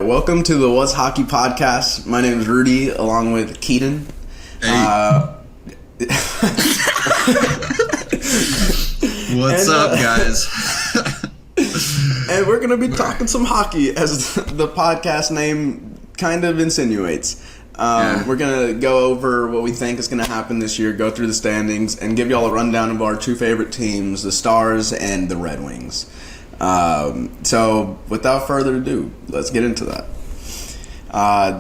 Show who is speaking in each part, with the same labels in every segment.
Speaker 1: Welcome to the What's Hockey podcast. My name is Rudy, along with Keaton.
Speaker 2: Hey. What's up, guys?
Speaker 1: And we're going to be talking some hockey, as the podcast name kind of insinuates. We're going to go over what we think is going to happen this year, go through the standings, and give y'all a rundown of our two favorite teams, the Stars and the Red Wings. So, without further ado, let's get into that.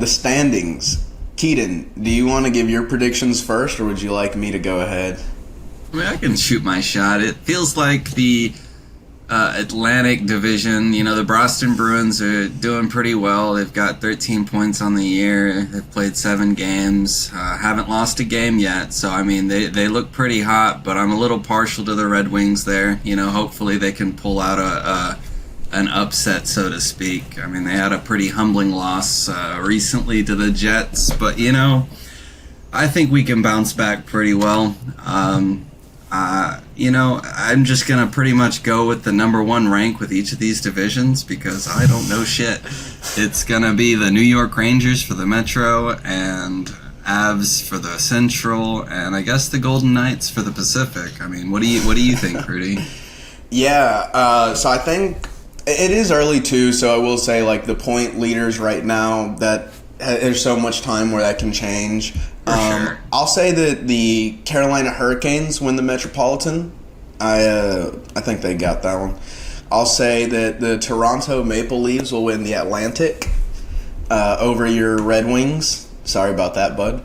Speaker 1: The standings. Keaton, do you want to give your predictions first, or would you like me to go ahead?
Speaker 2: I mean, I can shoot my shot. It feels like the Atlantic Division, the Boston Bruins are doing pretty well. They've got 13 points on the year. They've played 7 games. Haven't lost a game yet. So, I mean, they look pretty hot, but I'm a little partial to the Red Wings there. Hopefully they can pull out an upset, so to speak. I mean, they had a pretty humbling loss recently to the Jets, but, I think we can bounce back pretty well. I'm just going to pretty much go with the number one rank with each of these divisions because I don't know shit. It's going to be the New York Rangers for the Metro and Avs for the Central and I guess the Golden Knights for the Pacific. I mean, what do you think, Rudy?
Speaker 1: Yeah, so I think it is early too, so I will say like the point leaders right now that there's so much time where that can change.
Speaker 2: Sure.
Speaker 1: I'll say that the Carolina Hurricanes win the Metropolitan. I think they got that one. I'll say that the Toronto Maple Leafs will win the Atlantic over your Red Wings. Sorry about that, bud.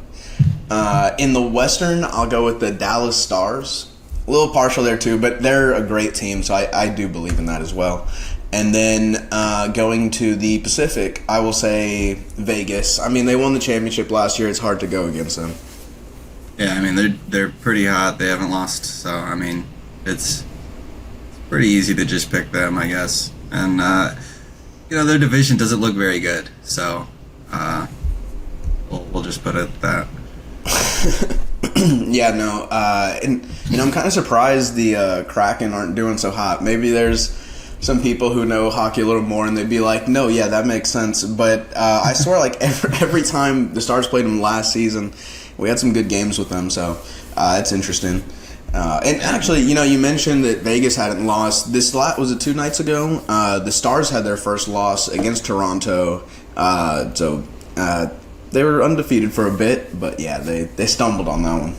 Speaker 1: In the Western, I'll go with the Dallas Stars. A little partial there too, but they're a great team, so I do believe in that as well. And then going to the Pacific, I will say Vegas. I mean, they won the championship last year. It's hard to go against them.
Speaker 2: Yeah, I mean, they're pretty hot. They haven't lost, so, I mean, it's pretty easy to just pick them, I guess. And, their division doesn't look very good, so we'll just put it at that.
Speaker 1: Yeah, no. And, I'm kind of surprised the Kraken aren't doing so hot. Maybe there's some people who know hockey a little more and they'd be like, no, yeah, that makes sense. But I swear, like, every time the Stars played them last season, we had some good games with them, so it's interesting. And actually, you mentioned that Vegas hadn't lost. Was it 2 nights ago? The Stars had their first loss against Toronto, so they were undefeated for a bit, but yeah, they stumbled on that one.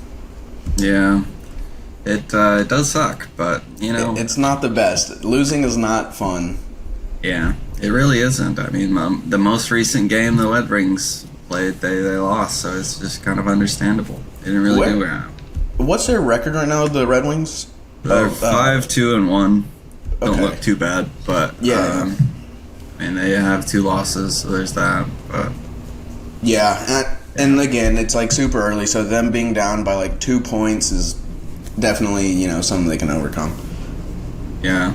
Speaker 2: Yeah. It does suck, but,
Speaker 1: It's not the best. Losing is not fun.
Speaker 2: Yeah, it really isn't. I mean, the most recent game the Red Wings played, they lost, so it's just kind of understandable. They didn't really do well.
Speaker 1: What's their record right now, the Red Wings?
Speaker 2: They're 5-2-1. Don't
Speaker 1: Okay.
Speaker 2: look too bad, but,
Speaker 1: yeah.
Speaker 2: They have 2 losses, so there's that, but...
Speaker 1: Yeah, and again, it's like super early, so them being down by like 2 points is definitely, something they can overcome.
Speaker 2: Yeah.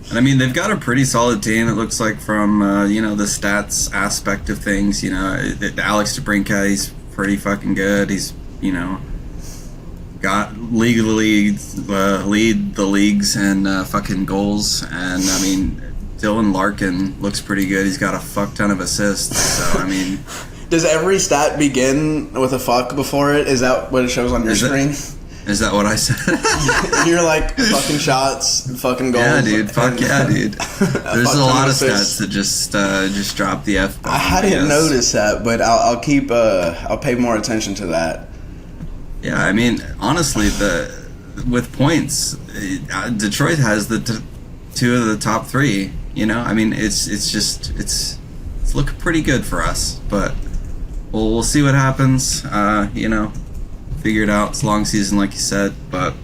Speaker 2: And I mean, they've got a pretty solid team, it looks like, from, the stats aspect of things. Alex DeBrincat, he's pretty fucking good. He's, got lead the leagues and fucking goals. And, I mean, Dylan Larkin looks pretty good. He's got a fuck ton of assists. So, I mean...
Speaker 1: Does every stat begin with a fuck before it? Is that what it shows on your screen?
Speaker 2: Is that what I said?
Speaker 1: You're like fucking shots, fucking goals.
Speaker 2: Yeah, dude. Fuck yeah, dude. There's a lot of stats that just drop the F bomb.
Speaker 1: I didn't notice that, but I'll pay more attention to that.
Speaker 2: Yeah, I mean, honestly, with points, Detroit has the 2 of the top 3. I mean, it's looking pretty good for us, but we'll see what happens. Figure it out. It's a long season, like you said, but...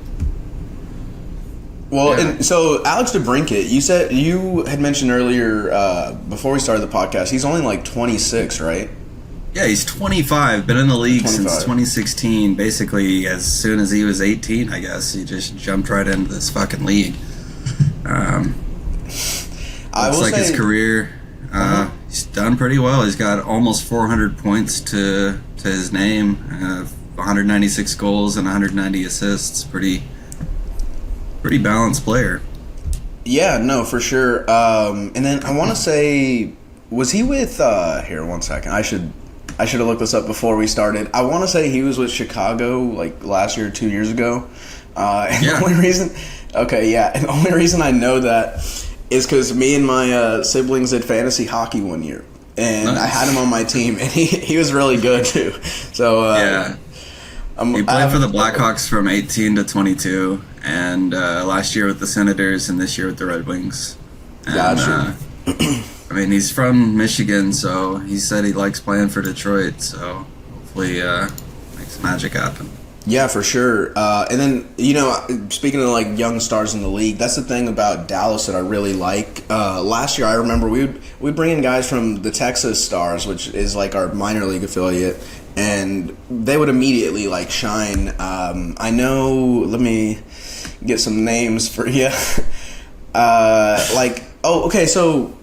Speaker 1: Well,
Speaker 2: yeah.
Speaker 1: And so Alex DeBrincat, you had mentioned earlier, before we started the podcast, he's only like 26, right?
Speaker 2: Yeah, he's 25, been in the league
Speaker 1: 25.
Speaker 2: since 2016, basically as soon as he was 18, I guess. He just jumped right into this fucking league. Looks like his career, he's done pretty well. He's got almost 400 points to his name, 196 goals and 190 assists. Pretty balanced player.
Speaker 1: Yeah, no, for sure. And then I want to say Was he with? Here, 1 second. I should have looked this up before we started. I want to say he was with Chicago like last year, 2 years ago. And
Speaker 2: Yeah.
Speaker 1: the only reason, okay, yeah, and the only reason I know that is because me and my siblings did fantasy hockey one year, and I
Speaker 2: Nice.
Speaker 1: had him on my team, and he was really good too. So
Speaker 2: Yeah. He played for the Blackhawks from 18 to 22, and last year with the Senators, and this year with the Red Wings. And,
Speaker 1: Gotcha.
Speaker 2: I mean, he's from Michigan, so he said he likes playing for Detroit. So hopefully, makes magic happen.
Speaker 1: Yeah, for sure. And then, speaking of like young stars in the league, that's the thing about Dallas that I really like. Last year, I remember we'd bring in guys from the Texas Stars, which is like our minor league affiliate, and they would immediately like shine. I know. Let me get some names for you. So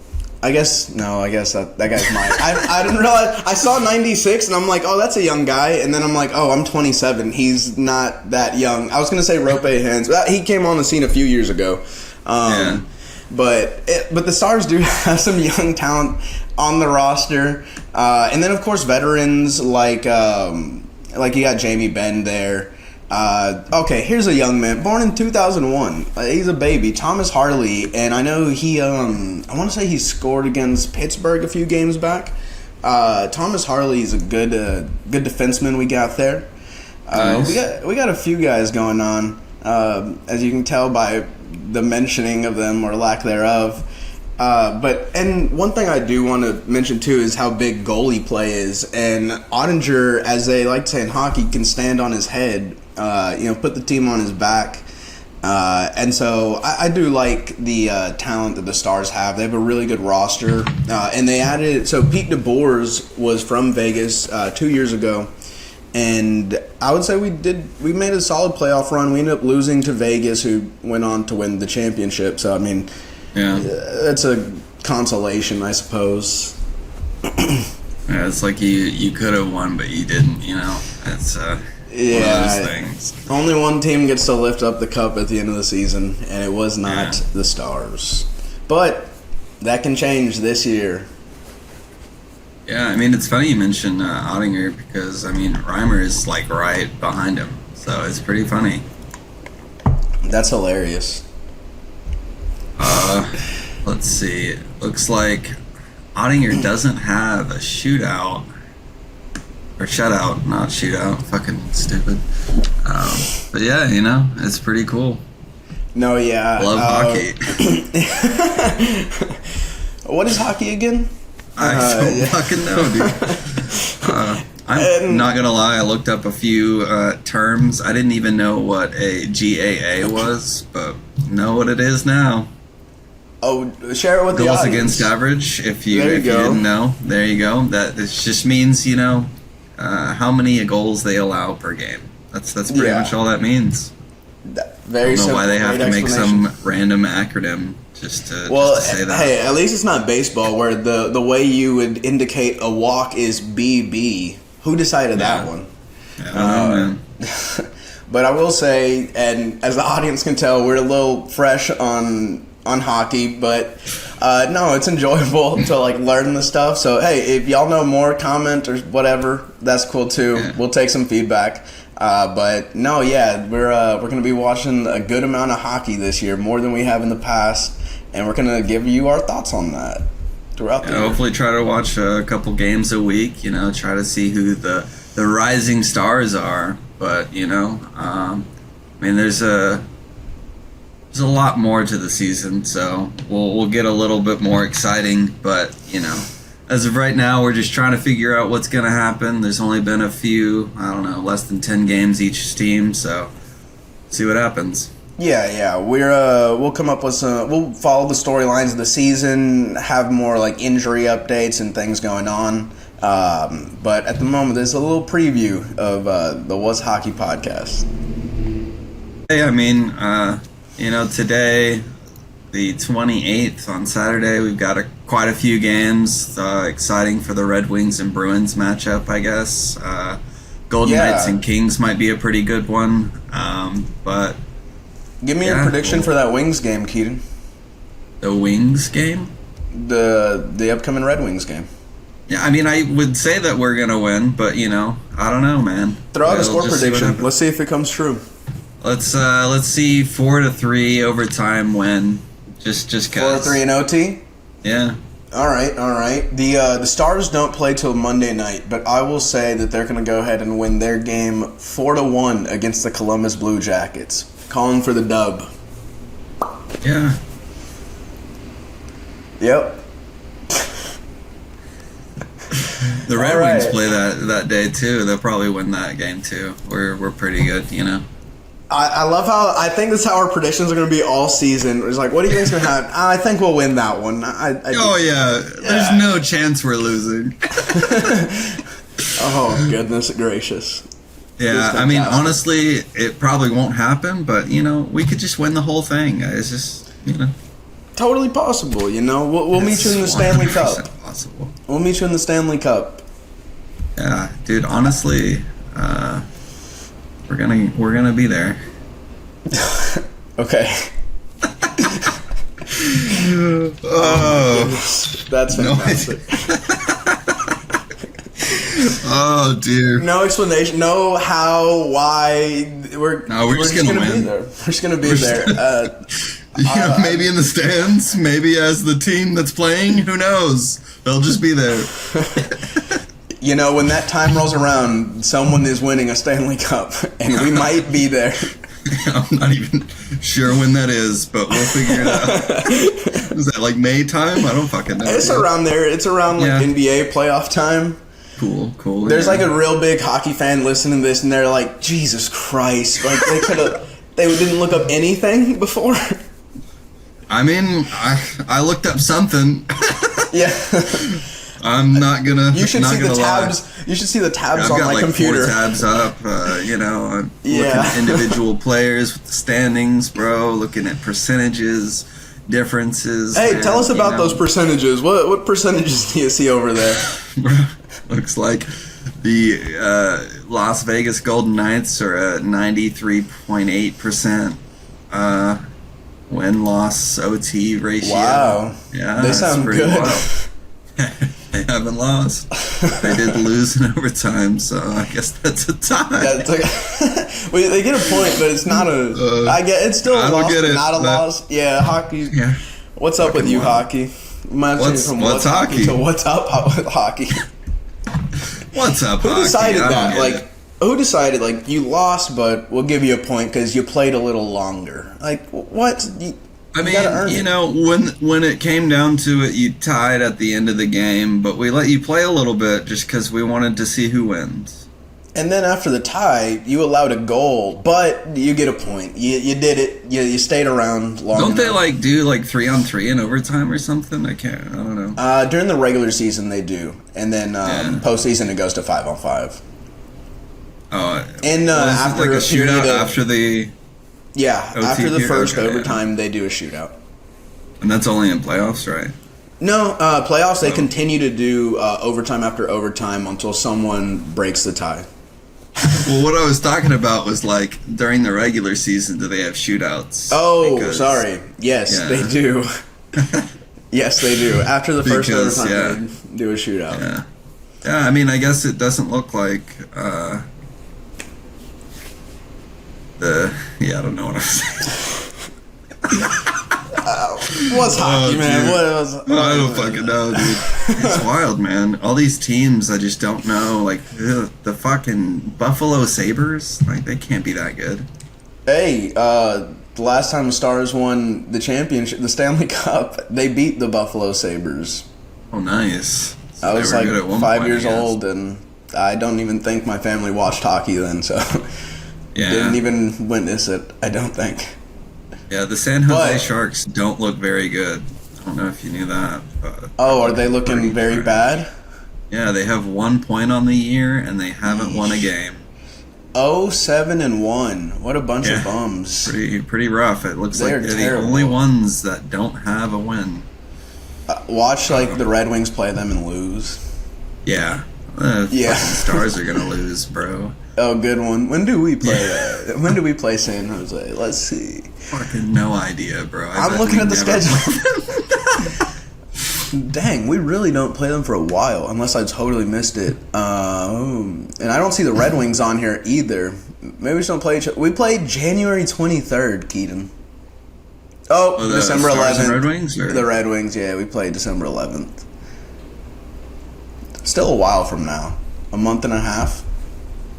Speaker 1: I guess that guy's mine. I didn't realize. I saw 96 and I'm like, oh, that's a young guy. And then I'm like, oh, I'm 27. He's not that young. I was gonna say Rope Hens. He came on the scene a few years ago.
Speaker 2: Yeah.
Speaker 1: But the Stars do have some young talent on the roster, and then of course veterans like you got Jamie Benn there. Okay, here's a young man born in 2001. He's a baby, Thomas Harley, and I know he. I want to say he scored against Pittsburgh a few games back. Thomas Harley is a good defenseman we got there.
Speaker 2: Nice.
Speaker 1: We got a few guys going on, as you can tell by the mentioning of them or lack thereof. And one thing I do want to mention too is how big goalie play is, and Ottinger, as they like to say in hockey, can stand on his head. Put the team on his back. And so I do like the talent that the Stars have. They have a really good roster, and they added. So Pete DeBoers was from Vegas 2 years ago, and I would say we made a solid playoff run. We ended up losing to Vegas, who went on to win the championship. So I mean,
Speaker 2: Yeah.
Speaker 1: that's a consolation, I suppose.
Speaker 2: Yeah, it's like you could have won, but you didn't. It's one of those things.
Speaker 1: Only one team gets to lift up the cup at the end of the season, and it was not
Speaker 2: Yeah.
Speaker 1: the Stars. But that can change this year.
Speaker 2: Yeah, I mean, it's funny you mentioned Ottinger because, I mean, Reimer is, like, right behind him. So it's pretty funny.
Speaker 1: That's hilarious.
Speaker 2: Let's see. It looks like Ottinger doesn't have a shootout. Or shutout, not shootout. Fucking stupid. But yeah, it's pretty cool.
Speaker 1: No, yeah.
Speaker 2: Love hockey.
Speaker 1: What is hockey again?
Speaker 2: I don't
Speaker 1: yeah.
Speaker 2: fucking know, dude. I'm not gonna lie, I looked up a few terms. I didn't even know what a GAA was, but know what it is now.
Speaker 1: Oh, share it with the
Speaker 2: Goals
Speaker 1: audience.
Speaker 2: against average. If you
Speaker 1: There you go.
Speaker 2: didn't know, there you go. That it just means how many goals they allow per game. That's pretty
Speaker 1: Yeah.
Speaker 2: much all that means.
Speaker 1: Very
Speaker 2: I don't know
Speaker 1: simple.
Speaker 2: why they have
Speaker 1: great
Speaker 2: to make
Speaker 1: explanation.
Speaker 2: some random acronym just to say that.
Speaker 1: Hey, at least it's not baseball where the way you would indicate a walk is BB. Who decided that
Speaker 2: Yeah.
Speaker 1: one?
Speaker 2: I don't know, man.
Speaker 1: But I will say, and as the audience can tell, we're a little fresh on hockey, but no, it's enjoyable to like learn the stuff. So hey, if y'all know more, comment or whatever, that's cool too.
Speaker 2: Yeah.
Speaker 1: We'll take some feedback. But no, yeah, we're gonna be watching a good amount of hockey this year, more than we have in the past, and we're gonna give you our thoughts on that throughout the year.
Speaker 2: Hopefully try to watch a couple games a week, try to see who the rising stars are. But, I mean, there's a lot more to the season, so we'll get a little bit more exciting. But, as of right now, we're just trying to figure out what's going to happen. There's only been a few, less than 10 games each team, so see what happens.
Speaker 1: Yeah, we'll come up with some. We'll follow the storylines of the season, have more like injury updates and things going on. But at the moment, there's a little preview of the Was Hockey podcast.
Speaker 2: Hey, I mean, today, the 28th on Saturday, we've got quite a few games. Exciting for the Red Wings and Bruins matchup, I guess. Golden
Speaker 1: Yeah.
Speaker 2: Knights and Kings might be a pretty good one. But
Speaker 1: Give me your
Speaker 2: Yeah,
Speaker 1: prediction
Speaker 2: cool.
Speaker 1: for that Wings game, Keaton.
Speaker 2: the Wings game?
Speaker 1: the upcoming Red Wings game.
Speaker 2: Yeah, I mean, I would say that we're gonna win, but I don't know, man.
Speaker 1: Throw out a
Speaker 2: We'll
Speaker 1: score
Speaker 2: just see what
Speaker 1: prediction.
Speaker 2: happens.
Speaker 1: Let's see if it comes true.
Speaker 2: Let's see 4-3 overtime win. Just 'cause.
Speaker 1: 4-3 in OT.
Speaker 2: Yeah.
Speaker 1: All right. The Stars don't play till Monday night, but I will say that they're going to go ahead and win their game 4-1 against the Columbus Blue Jackets. Calling for the dub.
Speaker 2: Yeah.
Speaker 1: Yep.
Speaker 2: The Red
Speaker 1: All right.
Speaker 2: Wings play that day too. They'll probably win that game too. We're pretty good,
Speaker 1: I love how I think that's how our predictions are going to be all season. It's like, what do you think's going to happen? I think we'll win that one.
Speaker 2: Oh yeah. There's no chance we're losing.
Speaker 1: Oh goodness gracious.
Speaker 2: Yeah,
Speaker 1: It's
Speaker 2: I mean,
Speaker 1: fantastic.
Speaker 2: honestly, it probably won't happen, but we could just win the whole thing. It's just
Speaker 1: Totally possible. We'll meet you in the Stanley Cup.
Speaker 2: 100% possible.
Speaker 1: We'll meet you in the Stanley Cup.
Speaker 2: Yeah, dude. Honestly, we're gonna be there.
Speaker 1: Okay.
Speaker 2: Oh,
Speaker 1: That's
Speaker 2: No,
Speaker 1: fantastic.
Speaker 2: oh, dear.
Speaker 1: No explanation. No how. Why. We're
Speaker 2: just gonna
Speaker 1: be
Speaker 2: win.
Speaker 1: there. We're just gonna be there.
Speaker 2: Maybe in the stands, maybe as the team that's playing. Who knows? They'll just be there.
Speaker 1: When that time rolls around, someone is winning a Stanley Cup, and we might be there.
Speaker 2: I'm not even sure when that is, but we'll figure it out. Is that like May time? I don't fucking know.
Speaker 1: It's around there. It's around
Speaker 2: Yeah.
Speaker 1: NBA playoff time.
Speaker 2: Cool.
Speaker 1: There's
Speaker 2: yeah.
Speaker 1: like a real big hockey fan listening to this, and they're like, "Jesus Christ!" Like they didn't look up anything before.
Speaker 2: I mean, I looked up something.
Speaker 1: Yeah.
Speaker 2: I'm not gonna.
Speaker 1: You should
Speaker 2: not
Speaker 1: see the
Speaker 2: gonna lie.
Speaker 1: tabs. You should see the tabs
Speaker 2: I've
Speaker 1: on
Speaker 2: got
Speaker 1: my
Speaker 2: like
Speaker 1: computer.
Speaker 2: 4 tabs up. I'm looking
Speaker 1: Yeah.
Speaker 2: at individual players with the standings, bro. Looking at percentages, differences.
Speaker 1: Hey,
Speaker 2: man,
Speaker 1: tell us about
Speaker 2: you know.
Speaker 1: those percentages. What percentages do you see over there?
Speaker 2: Looks like the Las Vegas Golden Knights are at 93.8% win-loss OT ratio.
Speaker 1: Wow.
Speaker 2: Yeah,
Speaker 1: They
Speaker 2: that's
Speaker 1: sound
Speaker 2: pretty
Speaker 1: good.
Speaker 2: wild. They haven't lost. They did lose in overtime, so I guess that's a tie.
Speaker 1: That's like, well, they get a point, but it's not a. I get it's still
Speaker 2: I
Speaker 1: a
Speaker 2: don't
Speaker 1: loss,
Speaker 2: get
Speaker 1: but
Speaker 2: it.
Speaker 1: not a
Speaker 2: That-
Speaker 1: loss. Yeah, hockey.
Speaker 2: Yeah.
Speaker 1: What's up with
Speaker 2: Fucking
Speaker 1: you,
Speaker 2: wild.
Speaker 1: hockey? Reminds me
Speaker 2: What's
Speaker 1: from
Speaker 2: hockey?
Speaker 1: hockey to what's up with hockey.
Speaker 2: What's up,
Speaker 1: Who
Speaker 2: hockey?
Speaker 1: decided
Speaker 2: I don't
Speaker 1: that?
Speaker 2: get
Speaker 1: Like,
Speaker 2: it.
Speaker 1: who decided? Like, you lost, but we'll give you a point because you played a little longer. Like, what?
Speaker 2: I
Speaker 1: You gotta earn
Speaker 2: mean,
Speaker 1: it.
Speaker 2: when it came down to it, you tied at the end of the game, but we let you play a little bit just because we wanted to see who wins.
Speaker 1: And then after the tie, you allowed a goal, but you get a point. You did it. You stayed around long
Speaker 2: Don't they
Speaker 1: enough.
Speaker 2: do 3-on-3 in overtime or something? I don't know.
Speaker 1: During the regular season, they do, and then
Speaker 2: Yeah.
Speaker 1: postseason it goes to 5-on-5.
Speaker 2: Oh,
Speaker 1: And
Speaker 2: well, is it
Speaker 1: after
Speaker 2: like a
Speaker 1: a period
Speaker 2: shootout
Speaker 1: of-
Speaker 2: after the,
Speaker 1: Yeah,
Speaker 2: OT
Speaker 1: after the
Speaker 2: period?
Speaker 1: first
Speaker 2: Okay, yeah.
Speaker 1: overtime, they do a shootout.
Speaker 2: and that's only in playoffs, right?
Speaker 1: No, playoffs they
Speaker 2: Oh.
Speaker 1: continue to do overtime after overtime until someone breaks the tie.
Speaker 2: Well, what I was talking about was during the regular season, do they have shootouts?
Speaker 1: Oh,
Speaker 2: Because-
Speaker 1: sorry. Yes,
Speaker 2: Yeah.
Speaker 1: they do. Yes, they do. After the first
Speaker 2: Because,
Speaker 1: overtime, they do a shootout.
Speaker 2: Yeah. Yeah, I mean, I guess it doesn't look like I don't know what I'm saying.
Speaker 1: What's hockey, man?
Speaker 2: dude.
Speaker 1: What was?
Speaker 2: I don't fucking know, dude. It's wild, man. All these teams, I just don't know. The fucking Buffalo Sabres, they can't be that good.
Speaker 1: Hey, the last time the Stars won the championship, the Stanley Cup, they beat the Buffalo Sabres.
Speaker 2: Oh, nice. So
Speaker 1: I
Speaker 2: they
Speaker 1: was
Speaker 2: were good at one
Speaker 1: 5
Speaker 2: point,
Speaker 1: years
Speaker 2: I guess.
Speaker 1: old, and I don't even think my family watched hockey then, so
Speaker 2: Yeah.
Speaker 1: didn't even witness it. I don't think.
Speaker 2: Yeah, the San Jose
Speaker 1: But-
Speaker 2: Sharks don't look very good. I don't know if you knew that, but
Speaker 1: Oh, are they looking
Speaker 2: Pretty
Speaker 1: very
Speaker 2: trash.
Speaker 1: bad?
Speaker 2: yeah, they have 1 point on the year and they haven't won a game.
Speaker 1: 7-1. What a bunch
Speaker 2: Yeah.
Speaker 1: of bums.
Speaker 2: Pretty rough. It looks
Speaker 1: They're
Speaker 2: like they're
Speaker 1: terrible.
Speaker 2: the only ones that don't have a win.
Speaker 1: Watch the Red Wings play them and lose.
Speaker 2: Yeah.
Speaker 1: Yeah.
Speaker 2: Fucking Stars are gonna lose, bro.
Speaker 1: Oh, good one. When do we play? When do we play San Jose? Let's see.
Speaker 2: Fucking no idea, bro. I
Speaker 1: I'm
Speaker 2: bet
Speaker 1: looking
Speaker 2: we
Speaker 1: at the
Speaker 2: never
Speaker 1: schedule.
Speaker 2: play them.
Speaker 1: Dang, we really don't play them for a while, unless I totally missed it. And I don't see the Red Wings on here either. Maybe we just don't play each other. We played January 23rd, Keaton. Oh,
Speaker 2: the
Speaker 1: December
Speaker 2: Stars
Speaker 1: 11th.
Speaker 2: and Red Wings, or?
Speaker 1: The Red Wings, yeah, we played December 11th. Still a while from now. A month and a half.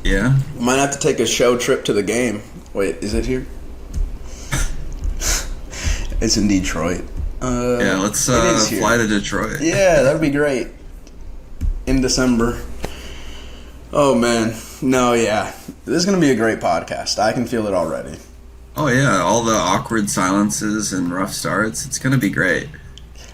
Speaker 2: Yeah.
Speaker 1: Might have to take a show trip to the game. Wait, is it here? It's in Detroit.
Speaker 2: Yeah, let's fly to Detroit.
Speaker 1: Yeah, that'd be great. In December. Oh, man. No, yeah. This is going to be a great podcast. I can feel it already.
Speaker 2: Oh, yeah, all the awkward silences and rough starts. It's going to be great.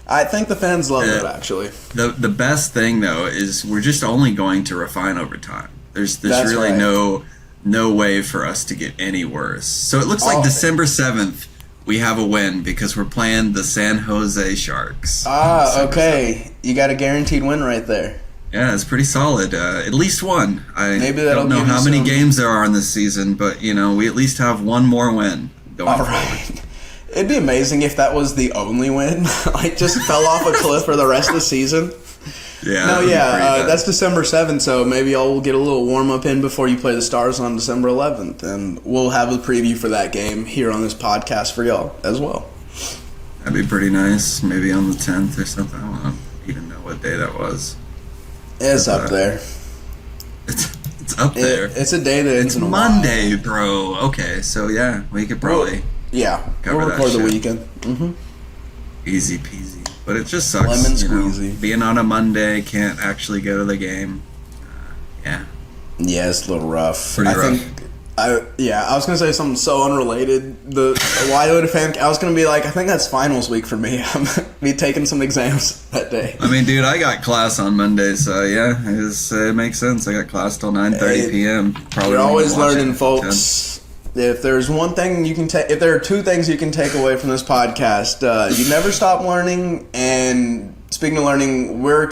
Speaker 1: I think the fans love it, actually.
Speaker 2: The best thing, though, is we're just only going to refine over time. There's
Speaker 1: That's
Speaker 2: really
Speaker 1: right.
Speaker 2: no way for us to get any worse. So it looks like December 7th, we have a win because we're playing the San Jose Sharks.
Speaker 1: Okay. You got a guaranteed win right there.
Speaker 2: Yeah, it's pretty solid. At least one.
Speaker 1: Maybe
Speaker 2: I
Speaker 1: that'll
Speaker 2: don't know
Speaker 1: give you
Speaker 2: how many
Speaker 1: some-
Speaker 2: games there are in this season, but, we at least have one more win going
Speaker 1: All
Speaker 2: forward.
Speaker 1: right. It'd be amazing if that was the only win. Like, just fell off a cliff for the rest of the season.
Speaker 2: Yeah.
Speaker 1: No,
Speaker 2: that'd be
Speaker 1: yeah,
Speaker 2: pretty
Speaker 1: that's December 7th, so maybe y'all will get a little warm-up in before you play the Stars on December 11th, and we'll have a preview for that game here on this podcast for y'all as well.
Speaker 2: That'd be pretty nice. Maybe on the 10th or something. I don't even know what day that was.
Speaker 1: It's up there.
Speaker 2: It's up there.
Speaker 1: It's a day that
Speaker 2: It's
Speaker 1: ends in a
Speaker 2: Monday, bro. Okay, so yeah, we could probably
Speaker 1: while. Yeah,
Speaker 2: Cover
Speaker 1: we'll
Speaker 2: that
Speaker 1: record the
Speaker 2: shit.
Speaker 1: weekend. Mm-hmm.
Speaker 2: easy peasy. But it just sucks.
Speaker 1: Lemon
Speaker 2: you know,
Speaker 1: squeezy.
Speaker 2: being on a Monday, can't actually go to the game. Yeah.
Speaker 1: Yeah, it's a little rough.
Speaker 2: Pretty
Speaker 1: I
Speaker 2: rough.
Speaker 1: think. I was gonna say something so unrelated. The Wildwood fan. I was gonna be like, I think that's finals week for me. I'm gonna be taking some exams that day.
Speaker 2: I mean, dude, I got class on Monday, so yeah, it makes sense. I got class till 9:30
Speaker 1: Hey,
Speaker 2: p.m. Probably
Speaker 1: You're
Speaker 2: won't
Speaker 1: always
Speaker 2: even watch
Speaker 1: learning,
Speaker 2: it until 10.
Speaker 1: folks. If there's one thing you can take, if there are two things you can take away from this podcast, you never stop learning. And speaking of learning, I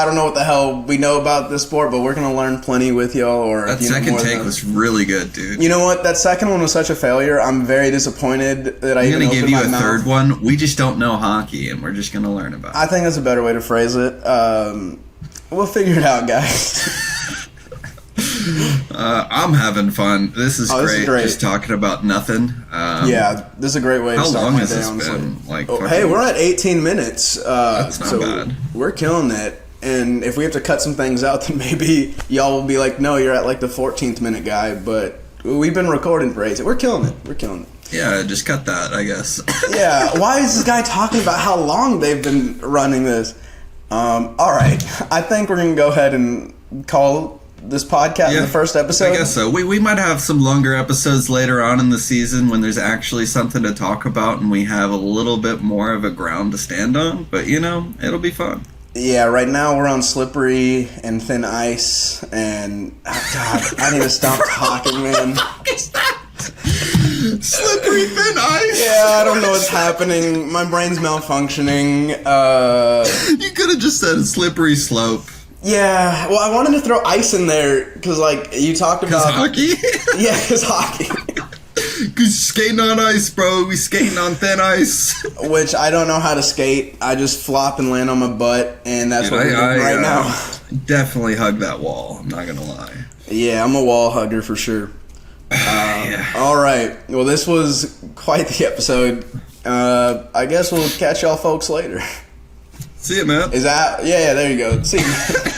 Speaker 1: don't know what the hell we know about this sport, but we're gonna learn plenty with y'all. Or
Speaker 2: That
Speaker 1: if you know
Speaker 2: second
Speaker 1: more
Speaker 2: take
Speaker 1: than-
Speaker 2: was really good, dude.
Speaker 1: You know what? That second one was such a failure. I'm very disappointed that I
Speaker 2: I'm
Speaker 1: even
Speaker 2: gonna give
Speaker 1: opened
Speaker 2: you
Speaker 1: my
Speaker 2: a
Speaker 1: mouth.
Speaker 2: third one. We just don't know hockey, and we're just gonna learn about it.
Speaker 1: I think that's a better way to phrase it. We'll figure it out, guys.
Speaker 2: I'm having fun. This is
Speaker 1: This is
Speaker 2: great.
Speaker 1: great.
Speaker 2: Just talking about nothing.
Speaker 1: Yeah, this is a great way to
Speaker 2: How
Speaker 1: start
Speaker 2: long
Speaker 1: my
Speaker 2: has
Speaker 1: day,
Speaker 2: this
Speaker 1: honestly.
Speaker 2: been? Like,
Speaker 1: Oh,
Speaker 2: fucking-
Speaker 1: hey, we're at 18 minutes.
Speaker 2: That's not
Speaker 1: so
Speaker 2: bad.
Speaker 1: We're killing it. And if we have to cut some things out, then maybe y'all will be like, no, you're at like the 14th minute guy. But we've been recording for 18. We're killing it. We're killing it.
Speaker 2: Yeah, just cut that, I guess.
Speaker 1: Yeah, why is this guy talking about how long they've been running this? All right, I think we're going to go ahead and call this podcast the first episode.
Speaker 2: I guess so. We might have some longer episodes later on in the season when there's actually something to talk about and we have a little bit more of a ground to stand on. But, it'll be fun.
Speaker 1: Yeah, right now we're on slippery and thin ice, and God, I need to stop talking, man.
Speaker 2: Slippery thin ice?
Speaker 1: Yeah, I don't know what's happening. My brain's malfunctioning.
Speaker 2: You could have just said a slippery slope.
Speaker 1: Yeah, well, I wanted to throw ice in there because, like, you talked
Speaker 2: Because
Speaker 1: about
Speaker 2: hockey?
Speaker 1: Yeah, because hockey.
Speaker 2: Because skating on ice, bro. We skating on thin ice.
Speaker 1: Which I don't know how to skate. I just flop and land on my butt, and that's
Speaker 2: Dude,
Speaker 1: what we're doing right now.
Speaker 2: Definitely hug that wall. I'm not going to lie.
Speaker 1: Yeah, I'm a wall hugger for sure.
Speaker 2: Yeah.
Speaker 1: All right. Well, this was quite the episode. I guess we'll catch y'all folks later.
Speaker 2: See ya, man.
Speaker 1: Is that? Yeah, there you go. See you.